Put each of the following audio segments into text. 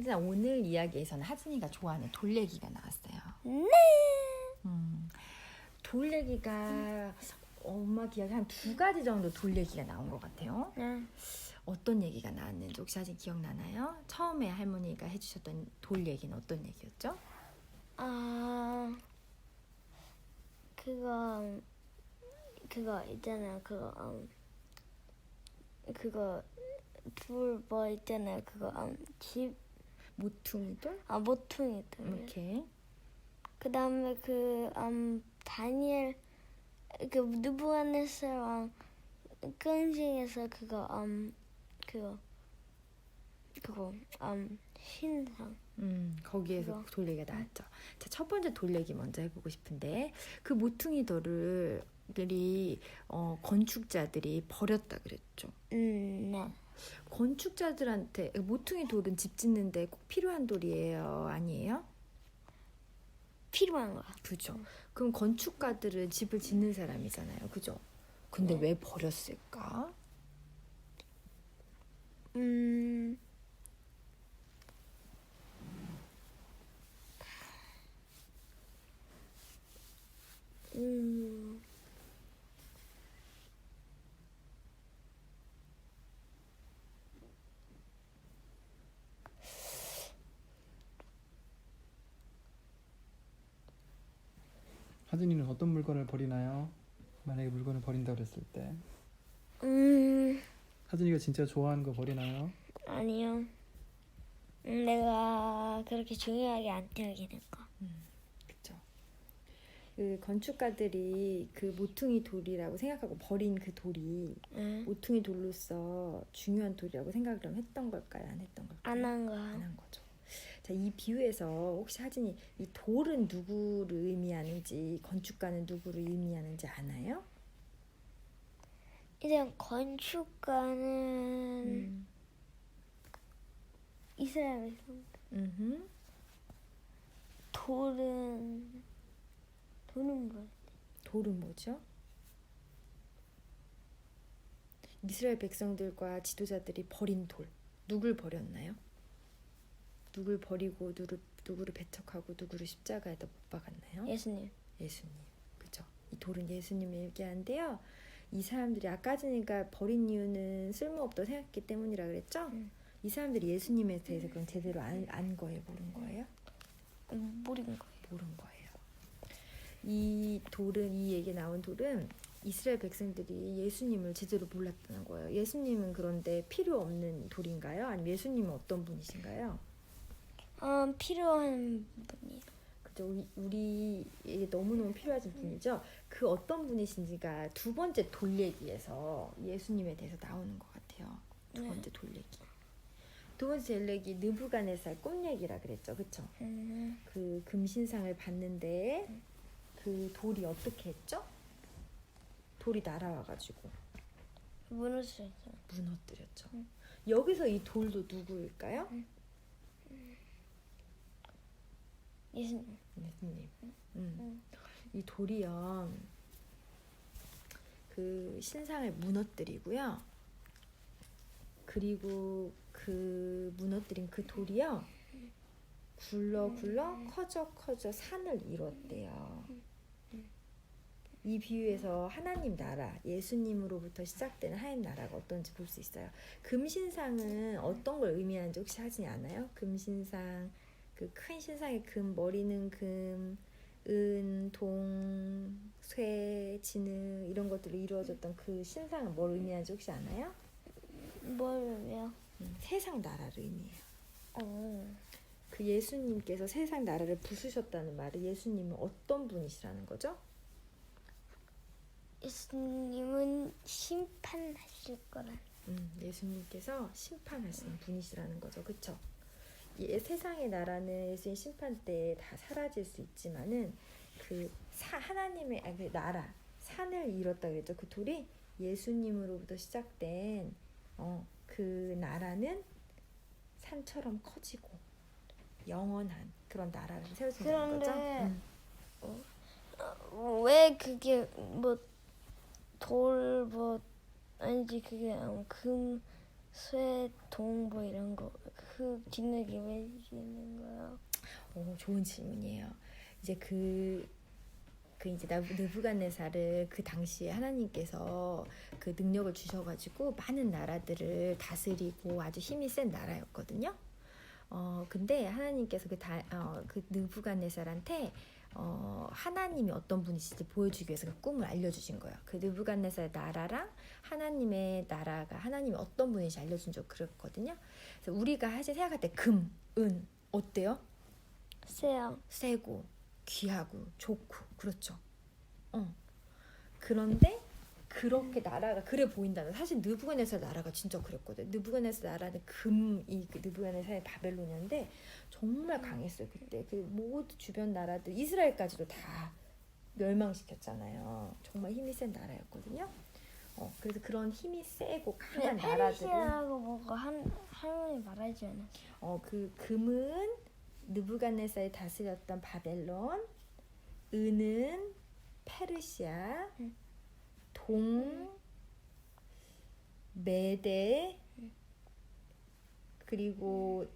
하진아, 오늘 이야기에서는 하진이가 좋아하는 돌 얘기가 나왔어요. 네. 돌 얘기가 엄마 기억에 한 2가지 정도 돌 얘기가 나온 것 같아요. 네. 어떤 얘기가 나왔는지 혹시 아직 기억나나요? 처음에 할머니가 해주셨던 돌 얘기는 어떤 얘기였죠? 아 그거 있잖아요. 그거 둘 뭐 있잖아요. 집 모퉁이돌? 모퉁이들. 이렇게. 그다음에 다니엘 느부갓네살 왕 끈징에서 신상. 거기에서 그거. 돌 얘기가 나왔죠. 자, 첫 번째 돌 얘기 먼저 해보고 싶은데, 그 모퉁이 돌들이 건축자들이 버렸다 그랬죠. 네. 건축자들한테 모퉁이 돌은 집 짓는데 꼭 필요한 돌이에요, 아니에요? 필요한 거야. 그죠. 그럼 건축가들은 집을 짓는 사람이잖아요, 그죠? 근데 왜 버렸을까? 하진이는 어떤 물건을 버리나요? 만약에 물건을 버린다 그랬을 때 하진이가 진짜 좋아하는 거 버리나요? 아니요. 내가 그렇게 중요하게 안 여기는 거. 그죠. 그 건축가들이 그 모퉁이 돌이라고 생각하고 버린 그 돌이 모퉁이 돌로서 중요한 돌이라고 생각을 했던 걸까요? 안 했던 걸까요? 안 한 거. 안 한 거죠. 자, 이 비유에서 혹시 하진이 이 돌은 누구를 의미하는지, 건축가는 누구를 의미하는지 아나요? 이제 건축가는 이스라엘 백성. 돌은 뭐야? 돌은 뭐죠? 이스라엘 백성들과 지도자들이 버린 돌. 누굴 버렸나요? 누굴 버리고 누구를 배척하고 누구를 십자가에다 못 박았나요? 예수님. 예수님. 그죠? 이 돌은 예수님을 얘기하는데요. 이 사람들이 아까 전에 버린 이유는 쓸모없다고 생각했기 때문이라 그랬죠? 이 사람들이 예수님에 대해서 그럼 제대로 안 거예요? 모른 거예요? 모른 거예요. 모른 거예요. 이 얘기 나온 돌은 이스라엘 백성들이 예수님을 제대로 몰랐다는 거예요. 예수님은 그런데 필요 없는 돌인가요? 아니면 예수님은 어떤 분이신가요? 필요한 분이에요. 그죠? 우리에게 너무너무 필요하신 분이죠. 그 어떤 분이신지가 2번째 돌 얘기에서 예수님에 대해서 나오는 것 같아요. 2번째 돌 얘기. 2번째 돌 얘기 느부갓네살 꿈 얘기라 그랬죠, 그렇죠? 그 금신상을 봤는데 그 돌이 어떻게 했죠? 돌이 날아와가지고 무너뜨렸죠. 여기서 이 돌도 누구일까요? 예수님. 예수님. 이 돌이요, 그 신상을 무너뜨리고요. 그리고 그 무너뜨린 그 돌이요, 굴러 커져 산을 이뤘대요. 이 비유에서 하나님 나라, 예수님으로부터 시작되는 하나님 나라가 어떤지 볼 수 있어요. 금신상은 어떤 걸 의미하는지 혹시 하지 않아요? 금신상, 그 큰 신상의 금, 머리는 금, 은, 동, 쇠, 진흙 이런 것들로 이루어졌던 그 신상은 뭘 의미하는지 혹시 아나요? 뭘요? 세상 나라를 의미해요. 그 예수님께서 세상 나라를 부수셨다는 말은 예수님은 어떤 분이시라는 거죠? 예수님은 심판하실 거라. 예수님께서 심판하시는 분이시라는 거죠, 그렇죠? 세상의 나라는 예수님 심판 때 다 사라질 수 있지만은 하나님의 그 나라, 산을 이뤘다 그랬죠. 그 돌이 예수님으로부터 시작된 그 나라는 산처럼 커지고 영원한 그런 나라를 세워진다는 거죠. 그런데 왜 그게 아니지 그게 쇠, 동뭐 이런 거 그 진흙이 왜 있는 거야? 좋은 질문이에요. 이제 그 이제 느부갓네살을 그 당시에 하나님께서 그 능력을 주셔가지고 많은 나라들을 다스리고 아주 힘이 센 나라였거든요. 근데 하나님께서 그 느부갓네살한테 하나님이 어떤 분이신지 보여주기 위해서 그 꿈을 알려주신 거예요. 그 느부갓네살 나라랑 하나님의 나라가 하나님이 어떤 분인지 알려준 적 그랬거든요. 그래서 우리가 사실 생각할 때 금, 은 어때요? 쇠요. 세고 귀하고 좋고 그렇죠. 그런데 그렇게 나라가 그래 보인다는 사실 느부갓네살 나라가 진짜 그랬거든. 느부갓네살 나라는 금이 그 느부갓네살의 바벨론이었는데 정말 강했어요 그때. 그 모두 주변 나라들 이스라엘까지도 다 멸망시켰잖아요. 정말 힘이 센 나라였거든요. 그래서 그런 힘이 세고 강한 나라들은 페르시아라고 뭐가 할머니 말하지 않았어? 그 금은 느부갓네살이 다스렸던 바벨론, 은은 페르시아, 동, 메대, 그리고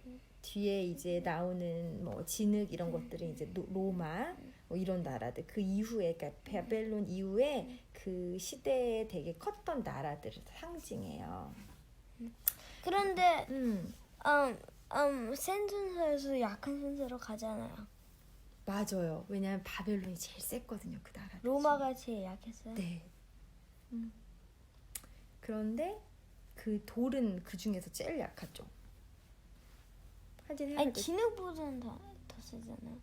뒤에 이제 나오는 뭐 진흙 이런 것들은 이제 로마 뭐 이런 나라들 그 이후에 그러니까 바벨론 이후에 그 시대에 되게 컸던 나라들을 상징해요. 그런데 센 순서에서 약한 순서로 가잖아요. 맞아요. 왜냐하면 바벨론이 제일 셌거든요. 그 나라. 로마가 제일 약했어요. 네. 그런데 그 돌은 그 중에서 제일 약하죠. 아니 진흙보다는 더 세잖아요.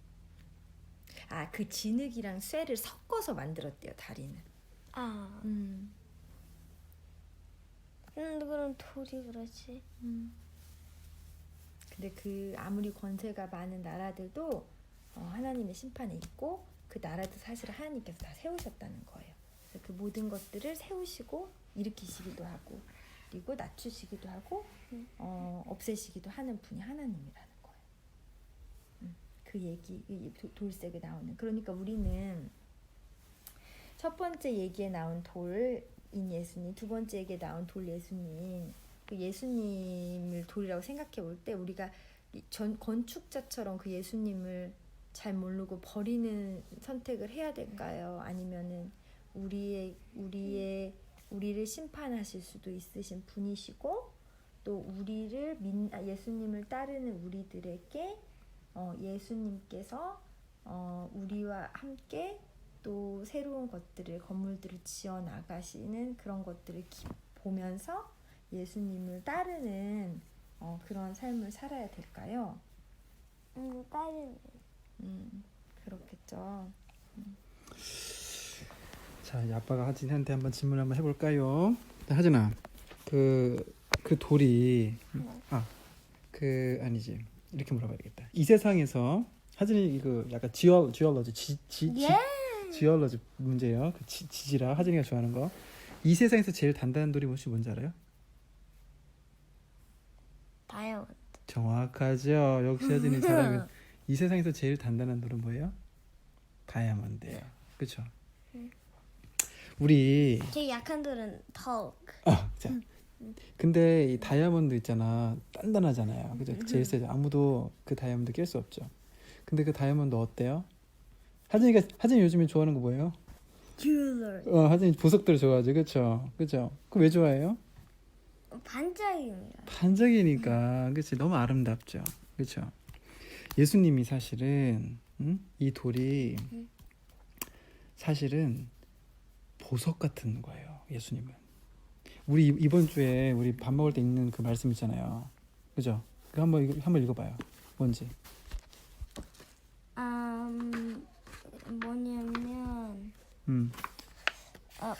그 진흙이랑 쇠를 섞어서 만들었대요. 다리는. 근데 그럼 돌이 그렇지. 근데 그 아무리 권세가 많은 나라들도 하나님의 심판에 있고 그 나라도 사실 하나님께서 다 세우셨다는 거예요. 그래서 그 모든 것들을 세우시고 일으키시기도 하고 그리고 낮추시기도 하고 없애시기도 하는 분이 하나님이라는 거예요. 그 얘기 돌색에 나오는. 그러니까 우리는 첫 번째 얘기에 나온 돌인 예수님, 두 번째 얘기에 나온 돌 예수님, 그 예수님을 돌이라고 생각해 볼 때 우리가 건축자처럼 그 예수님을 잘 모르고 버리는 선택을 해야 될까요? 아니면은 우리를 심판하실 수도 있으신 분이시고 또 예수님을 따르는 우리들에게 예수님께서 우리와 함께 또 새로운 건물들을 지어 나가시는 그런 것들을 보면서 예수님을 따르는 그런 삶을 살아야 될까요? 따르는. 그렇겠죠. 자, 이 아빠가 하진이한테 한번 질문 한번 해볼까요? 하진아, 그 돌이 아니지 이렇게 물어봐야겠다. 이 세상에서 하진이 이거 약간 지올러지 지올러지 문제예요. 그 지지라 하진이가 좋아하는 거. 이 세상에서 제일 단단한 돌이 뭔지 알아요? 다이아몬드. 정확하죠. 역시 하진이 잘하면. 이 세상에서 제일 단단한 돌은 뭐예요? 다이아몬드예요. 그렇죠? 우리 제일 약한 돌은 턱. 자. 근데 이 다이아몬드 있잖아. 단단하잖아요. 그죠? 제일 세죠. 아무도 그 다이아몬드 깰 수 없죠. 근데 그 다이아몬드 어때요? 하진이 요즘에 좋아하는 거 뭐예요? 귤러. 하진이 보석들 좋아하죠. 그렇죠? 그죠? 그거 왜 좋아해요? 반짝입니다. 반짝이니까. 그치? 너무 아름답죠. 그렇죠? 예수님이 사실은 이 돌이 사실은 보석 같은 거예요. 예수님은. 우리 이번 주에 우리 밥 먹을 때 읽는 그 말씀 있잖아요. 그죠? 그 한번 읽어봐요. 뭔지. 뭐냐면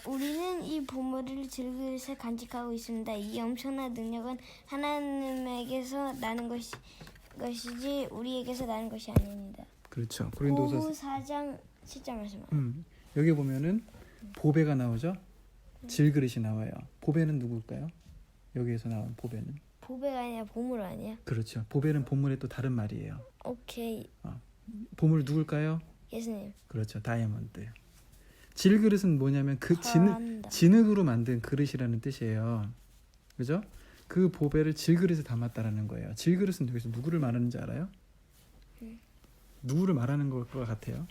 우리는 이 보물을 질그릇에 간직하고 있습니다. 이 엄청난 능력은 하나님에게서 나는 것이지 우리에게서 나는 것이 아닙니다. 그렇죠. 고린도서 4장 7절 말씀. 여기 보면은 보배가 나오죠. 질그릇이 나와요. 보배는 누굴까요? 여기에서 나온 보배는? 보배가 아니라 보물 아니야? 그렇죠. 보배는 보물의 또 다른 말이에요. 오케이. 보물 누굴까요? 예수님. 그렇죠. 다이아몬드. 질그릇은 뭐냐면 그 잘한다. 진흙으로 만든 그릇이라는 뜻이에요. 그죠? 그 보배를 질그릇에 담았다라는 거예요. 질그릇은 여기서 누구를 말하는지 알아요? 누구를 말하는 것 같아요?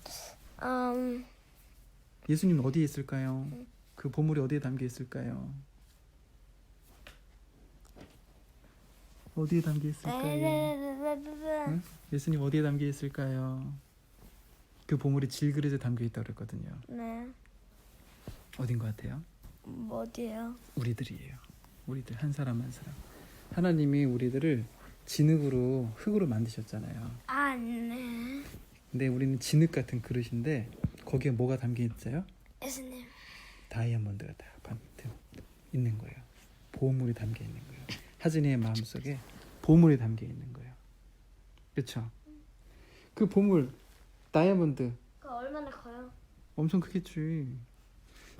예수님 어디에 있을까요? 그 보물이 어디에 담겨 있을까요? 어디에 담겨 있을까요? 응? 예수님 어디에 담겨 있을까요? 그 보물이 질그릇에 담겨 있다고 그랬거든요. 네. 어딘 것 같아요? 어디예요? 우리들이에요. 우리들 한 사람 한 사람. 하나님이 우리들을 진흙으로 흙으로 만드셨잖아요. 아, 네. 근데 우리는 진흙 같은 그릇인데 거기에 뭐가 담겨 있어요? 예수님. 다이아몬드가 다 있는 거예요. 보물이 담겨 있는 거예요. 하진이의 마음속에 보물이 담겨 있는 거예요. 그렇죠? 그 보물 다이아몬드 그 얼마나 커요? 엄청 크겠지.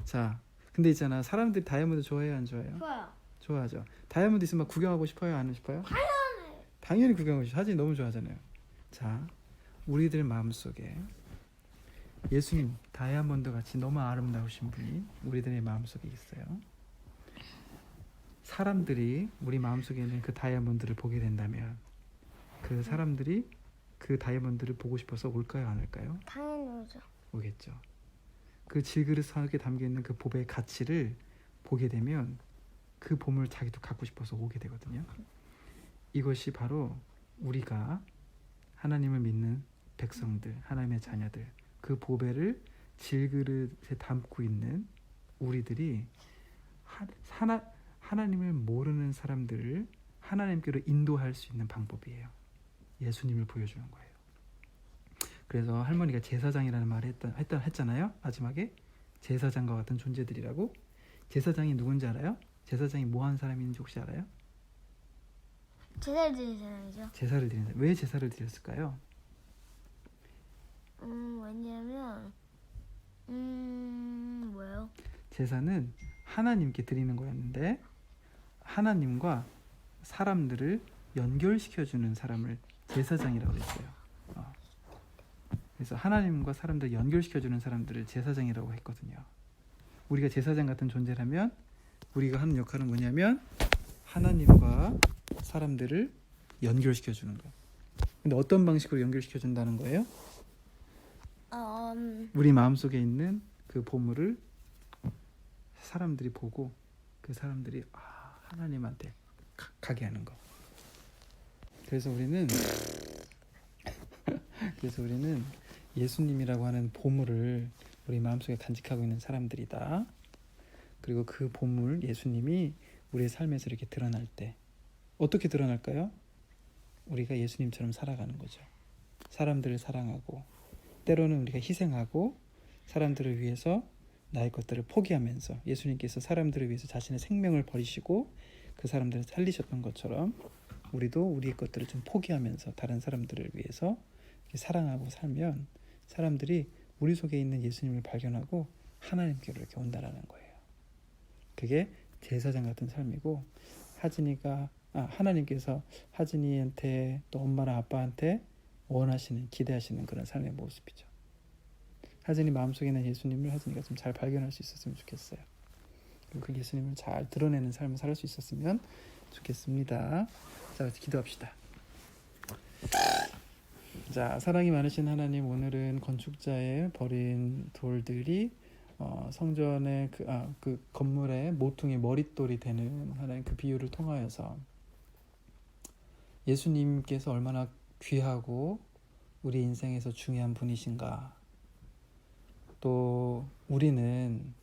자, 근데 있잖아. 사람들이 다이아몬드 좋아해요, 안 좋아해요? 좋아요. 좋아하죠. 다이아몬드 있으면 구경하고 싶어요, 안 싶어요? 당연히 구경하고 싶어요. 하진이 너무 좋아하잖아요. 자, 우리들 마음속에 예수님 다이아몬드 같이 너무 아름다우신 분이 우리들의 마음속에 있어요. 사람들이 우리 마음속에 있는 그 다이아몬드를 보게 된다면 그 사람들이 그 다이아몬드를 보고 싶어서 올까요, 안 올까요? 당연히 오죠. 오겠죠. 그 질그릇 속에 담겨 있는 그 보배의 가치를 보게 되면 그 보물 자기도 갖고 싶어서 오게 되거든요. 이것이 바로 우리가 하나님을 믿는 백성들, 하나님의 자녀들, 그 보배를 질그릇에 담고 있는 우리들이 하나님을 모르는 사람들을 하나님께로 인도할 수 있는 방법이에요. 예수님을 보여주는 거예요. 그래서 할머니가 제사장이라는 말을 했잖아요. 마지막에 제사장과 같은 존재들이라고. 제사장이 누군지 알아요? 제사장이 뭐 하는 사람인지 혹시 알아요? 제사를 드리는 사람이죠. 제사를 드리는 사람. 왜 제사를 드렸을까요? 왜냐면 뭐요? 제사는 하나님께 드리는 거였는데 하나님과 사람들을 연결시켜주는 사람을 제사장이라고 했어요. 그래서 하나님과 사람들을 연결시켜주는 사람들을 제사장이라고 했거든요. 우리가 제사장 같은 존재라면 우리가 하는 역할은 뭐냐면 하나님과 사람들을 연결시켜주는 거예요. 근데 어떤 방식으로 연결시켜준다는 거예요? 우리 마음속에 있는 그 보물을 사람들이 보고 그 사람들이 하나님한테 가게 하는 거. 그래서 우리는 예수님이라고 하는 보물을 우리 마음속에 간직하고 있는 사람들이다. 그리고 그 보물 예수님이 우리의 삶에서 이렇게 드러날 때 어떻게 드러날까요? 우리가 예수님처럼 살아가는 거죠. 사람들을 사랑하고 때로는 우리가 희생하고 사람들을 위해서 나의 것들을 포기하면서 예수님께서 사람들을 위해서 자신의 생명을 버리시고 그 사람들을 살리셨던 것처럼 우리도 우리의 것들을 좀 포기하면서 다른 사람들을 위해서 사랑하고 살면 사람들이 우리 속에 있는 예수님을 발견하고 하나님께로 이렇게 온다라는 거예요. 그게 제사장 같은 삶이고 하나님께서 하진이한테 또 엄마나 아빠한테 원하시는 기대하시는 그런 삶의 모습이죠. 하진이 마음속에 있는 예수님을 하진이가 좀 잘 발견할 수 있었으면 좋겠어요. 그리고 그 예수님을 잘 드러내는 삶을 살 수 있었으면 좋겠습니다. 자, 같이 기도합시다. 자, 사랑이 많으신 하나님, 오늘은 건축자의 버린 돌들이 성전의 그 건물의 모퉁이 머릿돌이 되는 하나님 그 비유를 통하여서 예수님께서 얼마나 귀하고 우리 인생에서 중요한 분이신가, 또 우리는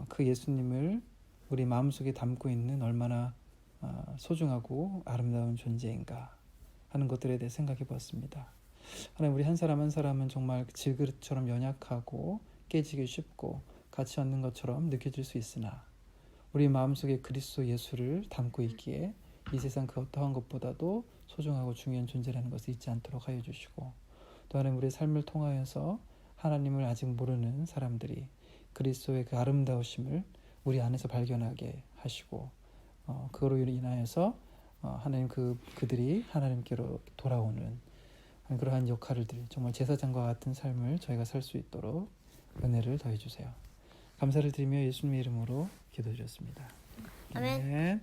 그 예수님을 우리 마음속에 담고 있는 얼마나 소중하고 아름다운 존재인가 하는 것들에 대해 생각해 보았습니다. 하나님, 우리 한 사람 한 사람은 정말 질그릇처럼 연약하고 깨지기 쉽고 가치 없는 것처럼 느껴질 수 있으나 우리 마음속에 그리스도 예수를 담고 있기에 이 세상 그 어떠한 것보다도 소중하고 중요한 존재라는 것을 잊지 않도록 하여 주시고, 또 하나님 우리의 삶을 통하여서 하나님을 아직 모르는 사람들이 그리스도의 그 아름다우심을 우리 안에서 발견하게 하시고 그거로 인하여서 하나님 그들이 하나님께로 돌아오는 그러한 역할을 정말 제사장과 같은 삶을 저희가 살 수 있도록 은혜를 더해 주세요. 감사를 드리며 예수님의 이름으로 기도드렸습니다. 아멘. 아멘.